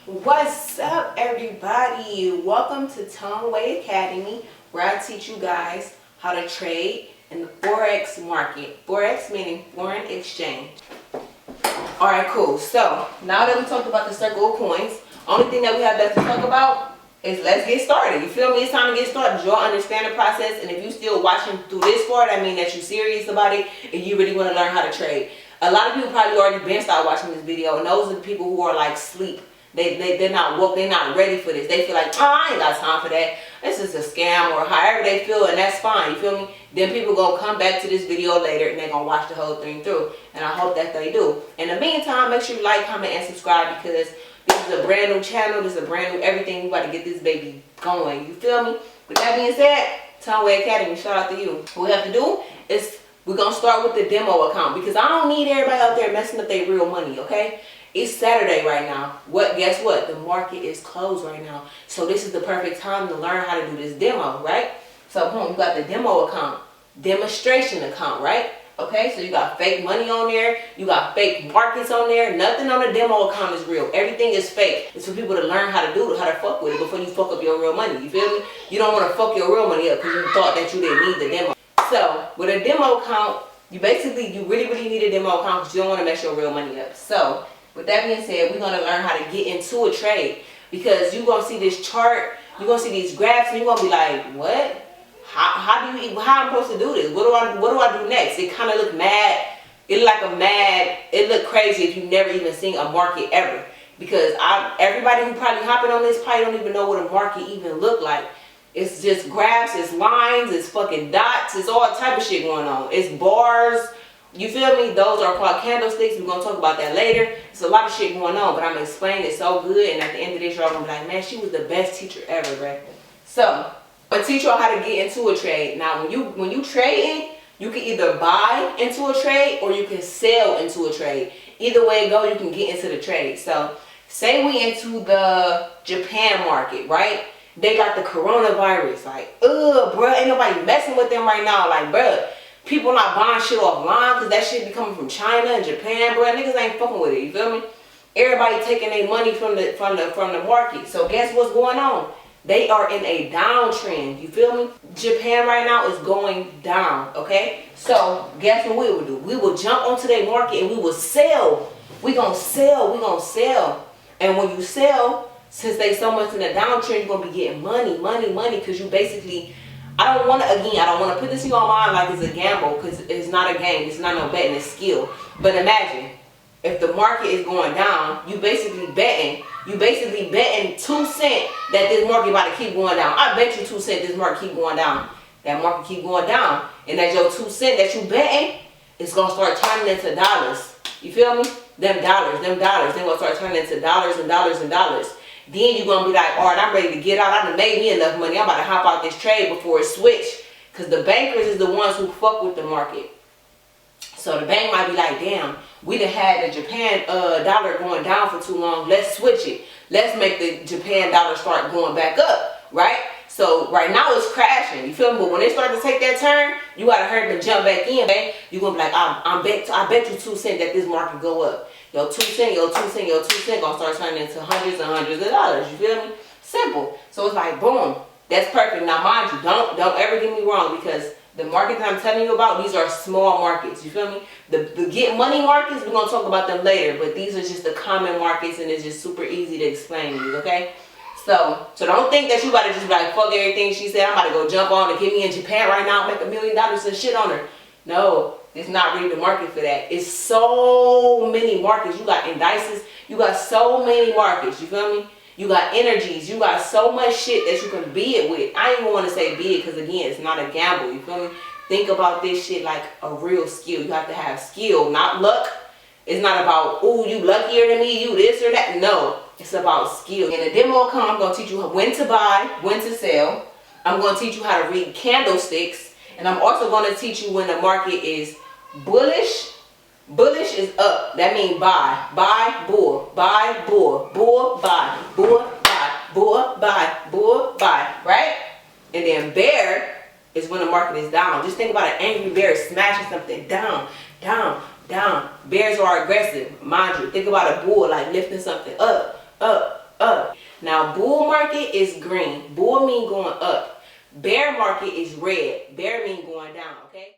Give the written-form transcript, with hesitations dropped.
What's up, everybody? Welcome to Toneway Academy, where I teach you guys how to trade in the Forex market. Forex meaning foreign exchange. Alright, cool. So, now that we talked about the circle of coins, only thing that we have left to talk about is let's get started. You feel me? It's time to get started. You all understand the process, and if you still watching through this far, that means that you're serious about it and you really want to learn how to trade. A lot of people probably already been started watching this video, and those are the people who are like sleep. They're not woke, they're not ready for this. They feel like, I ain't got time for that. This is a scam, or however they feel, and that's fine. You feel me? Then people gonna come back to this video later and they're gonna watch the whole thing through. And I hope that they do. In the meantime, make sure you like, comment, and subscribe, because this is a brand new channel. This is a brand new everything. We about to get this baby going. You feel me? With that being said, Toneway Academy, shout out to you. What we have to do is we're gonna start with the demo account, because I don't need everybody out there messing up their real money, okay? It's Saturday right now. Guess what? The market is closed right now. So this is the perfect time to learn how to do this demo, right? So boom, you got the demo account, demonstration account, right? Okay, so you got fake money on there, you got fake markets on there. Nothing on the demo account is real. Everything is fake. It's for people to learn how to do it, how to fuck with it before you fuck up your real money. You feel me? You don't want to fuck your real money up because you thought that you didn't need the demo. So with a demo account, you really need a demo account because you don't want to mess your real money up. So with that being said, we're going to learn how to get into a trade, because you're going to see this chart, you're going to see these graphs, and you're going to be like, what? How am I supposed to do this? What do I do next? It kind of look mad. It look crazy if you've never even seen a market ever. Because everybody who probably hopping on this probably don't even know what a market even look like. It's just graphs, it's lines, it's fucking dots, it's all type of shit going on. It's bars. You feel me? Those are called candlesticks. We're going to talk about that later. It's a lot of shit going on, but I'm going to explain it so good. And at the end of this, y'all going to be like, man, she was the best teacher ever, right? So, I'm going to teach y'all how to get into a trade. Now, when you trading, you can either buy into a trade or you can sell into a trade. Either way it go, you can get into the trade. So, say we into the Japan market, right? They got the coronavirus. Like, bruh, ain't nobody messing with them right now. Like, bruh. People not buying shit offline because that shit be coming from China and Japan, bro. Niggas ain't fucking with it. You feel me? Everybody taking their money from the market. So guess what's going on? They are in a downtrend. You feel me? Japan right now is going down. Okay. So guess what we will do? We will jump onto their market and we will sell. We gonna sell. We gonna sell. And when you sell, since they so much in the downtrend, you're gonna be getting money, because you basically. I don't want to put this in your mind like it's a gamble, because it's not a game. It's not no betting, it's skill. But imagine, if the market is going down, you basically betting 2 cents that this market about to keep going down. I bet you 2 cents this market keep going down. That market keep going down. And that your 2 cents that you betting, it's going to start turning into dollars. You feel me? Them dollars, they're going to start turning into dollars and dollars and dollars. Then you're going to be like, all right, I'm ready to get out. I done made me enough money. I'm about to hop out this trade before it switch. Because the bankers is the ones who fuck with the market. So the bank might be like, damn, we done had the Japan dollar going down for too long. Let's switch it. Let's make the Japan dollar start going back up, right? So right now it's crashing. You feel me? But when they start to take that turn, you got to hurry to jump back in, man. You're going to be like, I bet you 2 cents that this market go up. Your 2 cents gonna start turning into hundreds and hundreds of dollars. You feel me? Simple. So it's like, boom. That's perfect. Now, mind you, don't ever get me wrong, because the market that I'm telling you about, these are small markets. You feel me? The get money markets, we're gonna talk about them later, but these are just the common markets, and it's just super easy to explain to you, okay? So don't think that you about to just be like, fuck everything she said. I'm about to go jump on and get me in Japan right now and make $1 million and shit on her. No. It's not really the market for that. It's so many markets. You got indices. You got so many markets. You feel me? You got energies. You got so much shit that you can be it with. I ain't even want to say be it, because again, it's not a gamble. You feel me? Think about this shit like a real skill. You have to have skill, not luck. It's not about, ooh, you luckier than me, you this or that. No, it's about skill. In the demo account, I'm going to teach you when to buy, when to sell. I'm going to teach you how to read candlesticks. And I'm also going to teach you when the market is bullish is up. That means buy bull, buy bull, bull buy, bull buy, bull buy, bull buy, right? And then bear is when the market is down. Just think about an angry bear smashing something down. Bears are aggressive, mind you. Think about a bull like lifting something up. Now, bull market is green. Bull mean going up. Bear market is red. Bear mean going down, okay?